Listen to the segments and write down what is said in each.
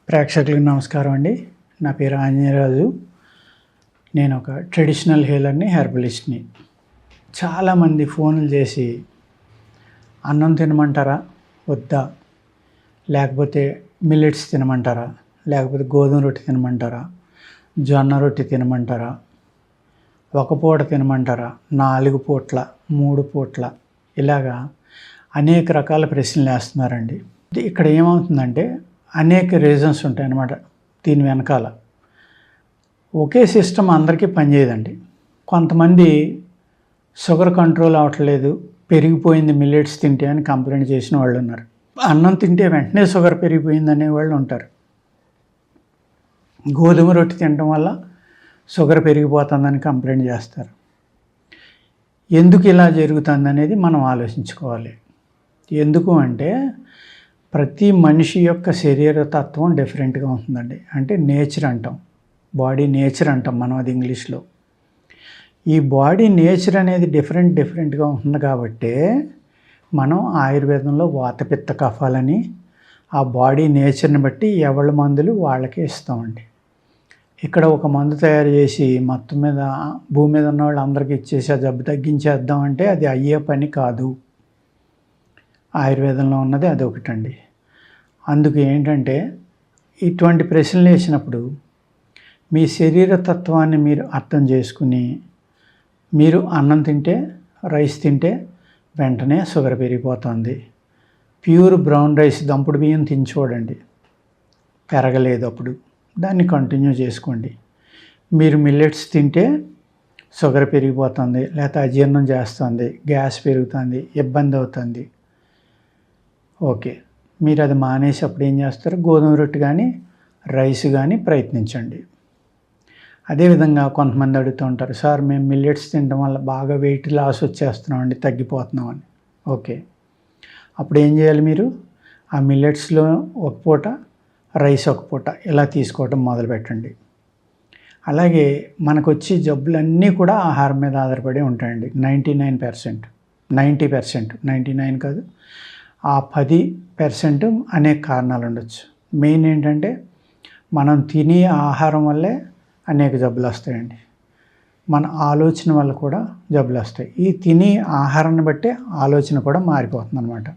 ప్రేక్షకులకు నమస్కారం అండి. నా పేరు ఆంజనేయరాజు. నేను ఒక ట్రెడిషనల్ హీలర్ని, హెర్బలిస్ట్ని. చాలామంది ఫోన్లు చేసి అన్నం తినమంటారా వద్దా, లేకపోతే మిల్లెట్స్ తినమంటారా, లేకపోతే గోధుమ రొట్టె తినమంటారా, జొన్న రొట్టె తినమంటారా, ఒక పూట తినమంటారా, 4 పూట్ల, 3 పూట్ల, ఇలాగా అనేక రకాల ప్రశ్నలు వేస్తున్నారండి. ఇక్కడ ఏమవుతుందంటే అనేక రీజన్స్ ఉంటాయన్నమాట. దీని వెనకాల ఒకే సిస్టమ్ అందరికీ పనిచేయదండి. కొంతమంది షుగర్ కంట్రోల్ అవ్వట్లేదు, పెరిగిపోయింది మిల్లెట్స్ తింటే అని కంప్లైంట్ చేసిన వాళ్ళు ఉన్నారు. అన్నం తింటే వెంటనే షుగర్ పెరిగిపోయింది అనేవాళ్ళు ఉంటారు. గోధుమ రొట్టె తినడం వల్ల షుగర్ పెరిగిపోతుందని కంప్లైంట్ చేస్తారు. ఎందుకు ఇలా జరుగుతుంది అనేది మనం ఆలోచించుకోవాలి. ఎందుకు అంటే ప్రతి మనిషి యొక్క శరీరతత్వం డిఫరెంట్గా ఉంటుందండి. అంటే నేచర్ అంటాం, బాడీ నేచర్ అంటాం మనం, అది ఇంగ్లీష్లో. ఈ బాడీ నేచర్ అనేది డిఫరెంట్గా ఉంటుంది కాబట్టి మనం ఆయుర్వేదంలో వాతపిత్త కఫాలని ఆ బాడీ నేచర్ని బట్టి ఎవరి మందులు వాళ్ళకే ఇస్తామండి. ఇక్కడ ఒక మందు తయారు చేసి మొత్తం మీద భూమి మీద ఉన్న వాళ్ళు అందరికీ ఇచ్చేసి ఆ జబ్బు తగ్గించేద్దామంటే అది అయ్యే పని కాదు. ఆయుర్వేదంలో ఉన్నది అదొకటండి. అందుకు ఏంటంటే ఇటువంటి ప్రశ్నలు వేసినప్పుడు మీ శరీర తత్వాన్ని మీరు అర్థం చేసుకుని, మీరు అన్నం తింటే, రైస్ తింటే వెంటనే షుగర్ పెరిగిపోతుంది. ప్యూర్ బ్రౌన్ రైస్, దంపుడు బియ్యం తిని చూడండి, పెరగలేదు. అప్పుడు దాన్ని కంటిన్యూ చేసుకోండి. మీరు మిల్లెట్స్ తింటే షుగర్ పెరిగిపోతుంది, లేకపోతే అజీర్ణం చేస్తుంది, గ్యాస్ పెరుగుతుంది, ఇబ్బంది అవుతుంది. ఓకే, మీరు అది మానేసి అప్పుడు ఏం చేస్తారు, గోధుమ రొట్టె కానీ రైస్ కానీ ప్రయత్నించండి. అదేవిధంగా కొంతమంది అడుగుతూ ఉంటారు, సార్ మేము మిల్లెట్స్ తినడం వల్ల బాగా వెయిట్ లాస్ వచ్చేస్తున్నామండి, తగ్గిపోతున్నామని. ఓకే, అప్పుడు ఏం చేయాలి, మీరు ఆ మిల్లెట్స్లో ఒక పూట, రైస్ ఒక పూట ఇలా తీసుకోవడం మొదలుపెట్టండి. అలాగే మనకు వచ్చే జబ్బులన్నీ కూడా ఆహారం మీద ఆధారపడి ఉంటాయండి. 99%, 99 కాదు, ఆ 10% అనేక కారణాలు ఉండొచ్చు. మెయిన్ ఏంటంటే మనం తినే ఆహారం వల్లే అనేక జబ్బులు వస్తాయండి. మన ఆలోచన వల్ల కూడా జబ్బులు వస్తాయి. ఈ తినే ఆహారాన్ని బట్టే ఆలోచన కూడా మారిపోతుంది అన్నమాట.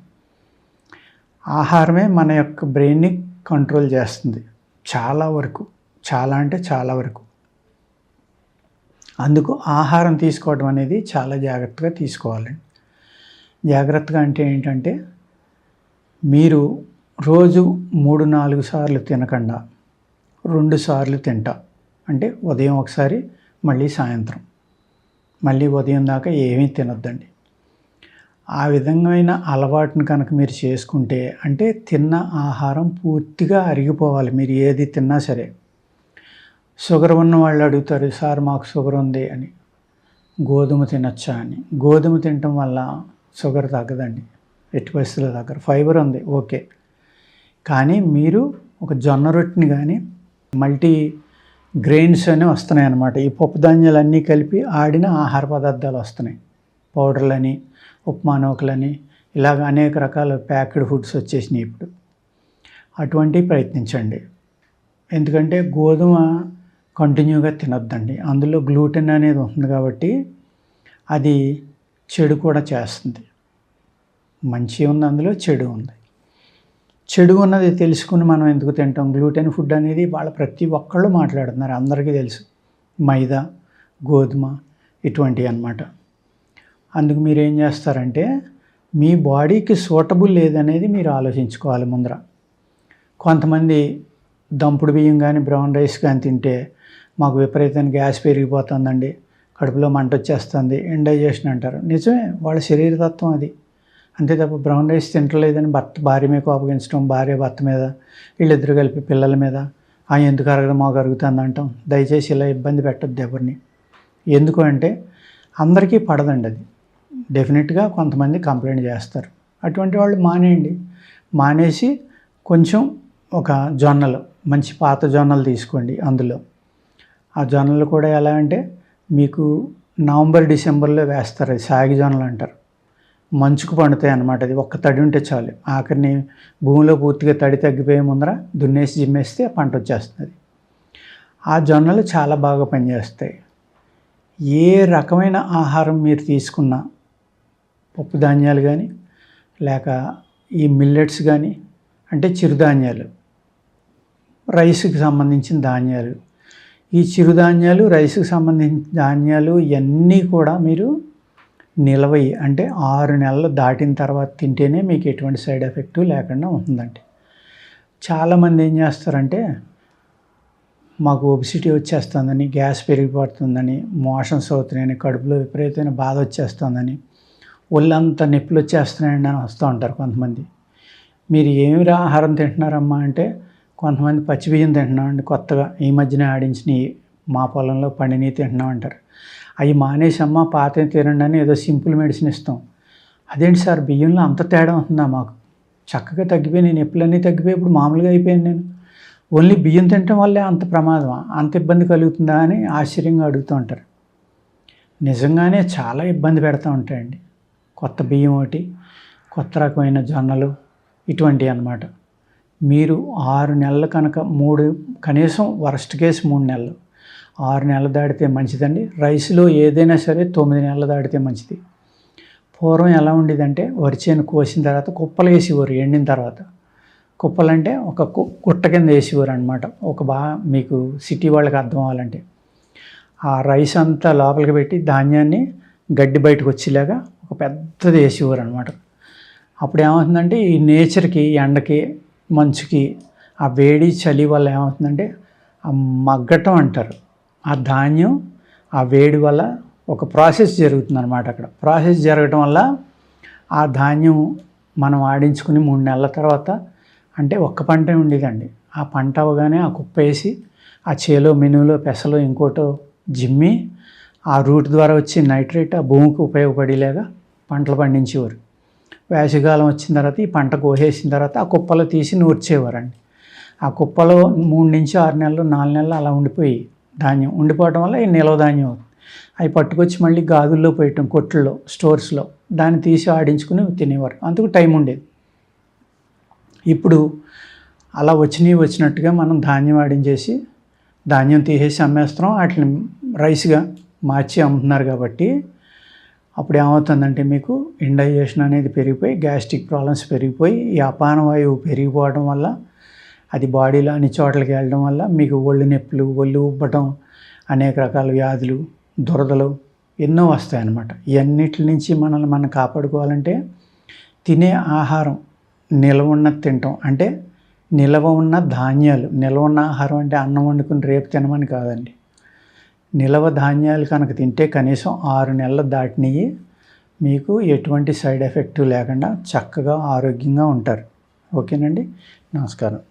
ఆహారమే మన యొక్క బ్రెయిన్ని కంట్రోల్ చేస్తుంది చాలా వరకు, చాలా అంటే చాలా వరకు. అందుకు ఆహారం తీసుకోవడం అనేది చాలా జాగ్రత్తగా తీసుకోవాలండి. జాగ్రత్తగా అంటే ఏంటంటే మీరు రోజు 3-4 సార్లు తినకుండా 2 సార్లు తింటా, అంటే ఉదయం ఒకసారి, మళ్ళీ సాయంత్రం, మళ్ళీ ఉదయం దాకా ఏమీ తినొద్దండి. ఆ విధమైన అలవాటును కనుక మీరు చేసుకుంటే, అంటే తిన్న ఆహారం పూర్తిగా అరిగిపోవాలి. మీరు ఏది తిన్నా సరే. షుగర్ ఉన్న వాళ్ళు అడుగుతారు, సార్ మాకు షుగర్ ఉంది అని, గోధుమ తినొచ్చా అని. గోధుమ తినటం వల్ల షుగర్ తగ్గదండి, ఎట్టి పరిస్థితుల్లో తగ్గరు. ఫైబర్ ఉంది, ఓకే. కానీ మీరు ఒక జొన్న రొట్టెని కానీ, మల్టీ గ్రెయిన్స్ అని వస్తున్నాయి అన్నమాట. ఈ పప్పు ధాన్యాలన్నీ కలిపి ఆడిన ఆహార పదార్థాలు వస్తున్నాయి. పౌడర్లని, ఉప్మా నూకలని, ఇలాగ అనేక రకాల ప్యాక్డ్ ఫుడ్స్ వచ్చేసినాయి ఇప్పుడు. అటువంటివి ప్రయత్నించండి. ఎందుకంటే గోధుమ కంటిన్యూగా తినొద్దండి. అందులో గ్లూటెన్ అనేది ఉంటుంది కాబట్టి అది చెడు కూడా చేస్తుంది. మంచి ఉంది, అందులో చెడు ఉంది. చెడు ఉన్నది తెలుసుకుని మనం ఎందుకు తింటాం? గ్లూటెన్ ఫుడ్ అనేది వాళ్ళ ప్రతి ఒక్కళ్ళు మాట్లాడుతున్నారు, అందరికీ తెలుసు. మైదా, గోధుమ ఇటువంటివి అన్నమాట. అందుకు మీరు ఏం చేస్తారంటే మీ బాడీకి సూటబుల్ లేదనేది మీరు ఆలోచించుకోవాలి ముందర. కొంతమంది దంపుడు బియ్యం కానీ బ్రౌన్ రైస్ కానీ తింటే మాకు విపరీతంగా గ్యాస్ పెరిగిపోతుందండి, కడుపులో మంట వచ్చేస్తుంది, ఇండైజెషన్ అంటారు. నిజమే, వాళ్ళ శరీరతత్వం అది. అంతే తప్ప బ్రౌన్ రైస్ తింటలేదని భార్య మీద కోపగించడం, భార్య భర్త మీద, వీళ్ళిద్దరు కలిపి పిల్లల మీద, ఎందుకు అరగదు మాకు అరుగుతుంది అంటాం. దయచేసి ఇలా ఇబ్బంది పెట్టద్దు ఎవరిని. ఎందుకు అంటే అందరికీ పడదండి అది. డెఫినెట్గా కొంతమంది కంప్లైంట్ చేస్తారు. అటువంటి వాళ్ళు మానేయండి. మానేసి కొంచెం ఒక జొన్నలు, మంచి పాత జొన్నలు తీసుకోండి. అందులో ఆ జొన్నలు కూడా ఎలా అంటే మీకు నవంబర్ డిసెంబర్లో వేస్తారు, సాగి జొన్నలు అంటారు. మంచుకు పండుతాయి అన్నమాట. అది ఒక్క తడి ఉంటే చాలు. ఆఖరిని భూమిలో పూర్తిగా తడి తగ్గిపోయే ముందర దున్నేసి జిమ్మేస్తే పంట వచ్చేస్తుంది. ఆ జొన్నలు చాలా బాగా పనిచేస్తాయి. ఏ రకమైన ఆహారం మీరు తీసుకున్నా, పప్పు ధాన్యాలు కానీ లేక ఈ మిల్లెట్స్ కానీ, అంటే చిరుధాన్యాలు, రైస్కి సంబంధించిన ధాన్యాలు, ఈ చిరుధాన్యాలు రైస్కి సంబంధించిన ధాన్యాలు ఇవన్నీ కూడా మీరు నిలవయి అంటే 6 నెలలు దాటిన తర్వాత తింటేనే మీకు ఎటువంటి సైడ్ ఎఫెక్టు లేకుండా ఉంటుందండి. చాలామంది ఏం చేస్తారంటే మాకు ఒబిసిటీ వచ్చేస్తుందని, గ్యాస్ పెరిగిపోతుందని, మోషన్స్ అవుతున్నాయని, కడుపులో విపరీతమైన బాధ వచ్చేస్తుందని, ఒళ్ళంతా నొప్పులు వచ్చేస్తున్నాయండి అని వస్తూ ఉంటారు కొంతమంది. మీరు ఏమి ఆహారం తింటున్నారమ్మా అంటే కొంతమంది పచ్చి బియ్యం తింటున్నామండి, కొత్తగా ఈ మధ్యన ఆడించినవి మా పొలంలో పండినవి తింటున్నాం అంటారు. అవి మానేసమ్మా పాత తినండి అని ఏదో సింపుల్ మెడిసిన్ ఇస్తాం. అదేంటి సార్ బియ్యంలో అంత తేడా ఉంటుందా? మాకు చక్కగా తగ్గిపోయి నేను నొప్పులన్నీ తగ్గిపోయి ఇప్పుడు మామూలుగా అయిపోయాను. నేను ఓన్లీ బియ్యం తినటం వల్లే అంత ప్రమాదమా, అంత ఇబ్బంది కలుగుతుందా అని ఆశ్చర్యంగా అడుగుతూ ఉంటారు. నిజంగానే చాలా ఇబ్బంది పెడతా ఉంటాయండి. కొత్త బియ్యం ఒకటి, కొత్త రకమైన జొన్నలు, ఇటువంటివి అన్నమాట. మీరు 6 నెలలు కనుక కనీసం వర్స్ట్ కేసు 3 నెలలు, 6 నెలలు దాటితే మంచిదండి. రైస్లో ఏదైనా సరే 9 నెలలు దాటితే మంచిది. పూర్వం ఎలా ఉండేదంటే వరి చేను కోసిన తర్వాత కుప్పలు వేసేవారు. ఎండిన తర్వాత కుప్పలంటే ఒక గుట్ట కింద వేసేవారు అనమాట. మీకు సిటీ వాళ్ళకి అర్థం అవ్వాలంటే ఆ రైస్ అంతా లోపలికి పెట్టి ధాన్యాన్ని గడ్డి బయటకు వచ్చేలాగా ఒక పెద్దది వేసేవారు అనమాట. అప్పుడు ఏమవుతుందంటే ఈ నేచర్కి, ఎండకి, మంచుకి, ఆ వేడి చలి వల్ల ఏమవుతుందంటే ఆ మగ్గటం అంటారు. ఆ ధాన్యం ఆ వేడి వల్ల ఒక ప్రాసెస్ జరుగుతుంది అనమాట. అక్కడ ప్రాసెస్ జరగటం వల్ల ఆ ధాన్యం మనం ఆడించుకుని 3 నెలల తర్వాత, అంటే ఒక్క పంటే ఉండేదండి, ఆ పంట అవగానే ఆ కుప్ప వేసి ఆ చేలో, మినువులో, పెసలో ఇంకోటో జిమ్మి ఆ రూట్ ద్వారా వచ్చి నైట్రేట్ ఆ భూమికి ఉపయోగపడేలాగా పంటలు పండించేవారు. వేసవికాలం వచ్చిన తర్వాత ఈ పంట కోసేసిన తర్వాత ఆ కుప్పలో తీసి నూర్చేవారండి. ఆ కుప్పలో 3 నుంచి 6 నెలలు, 4 నెలలు అలా ఉండిపోయి ధాన్యం ఉండిపోవడం వల్ల ఈ నిల్వ ధాన్యం అవుతుంది. అవి పట్టుకొచ్చి మళ్ళీ గాదుల్లో పోయటం, కొట్లలో, స్టోర్స్లో దాన్ని తీసి ఆడించుకుని తినేవారు. అందుకు టైం ఉండేది. ఇప్పుడు అలా వచ్చినట్టుగా మనం ధాన్యం ఆడించేసి ధాన్యం తీసేసి అమ్మేస్తున్నాం, వాటిని రైస్గా మార్చి అమ్ముతున్నారు. కాబట్టి అప్పుడు ఏమవుతుందంటే మీకు ఇండైజెషన్ అనేది పెరిగిపోయి, గ్యాస్ట్రిక్ ప్రాబ్లమ్స్ పెరిగిపోయి, ఈ అపాన వాయువు పెరిగిపోవడం వల్ల అది బాడీలో అన్ని చోట్లకి వెళ్ళడం వల్ల మీకు ఒళ్ళు నొప్పులు, ఒళ్ళు ఉబ్బటం, అనేక రకాల వ్యాధులు, దురదలు ఎన్నో వస్తాయన్నమాట. ఇవన్నిటి నుంచి మనల్ని మనం కాపాడుకోవాలంటే తినే ఆహారం నిల్వ ఉన్నది తినటం. అంటే నిల్వ ఉన్న ధాన్యాలు, నిల్వ ఉన్న ఆహారం అంటే అన్నం వండుకుని రేపు తినమని కాదండి. నిల్వ ధాన్యాలు కనుక తింటే కనీసం 6 నెలలు దాటినవి మీకు ఎటువంటి సైడ్ ఎఫెక్ట్ లేకుండా చక్కగా ఆరోగ్యంగా ఉంటారు. ఓకేనండి, నమస్కారం.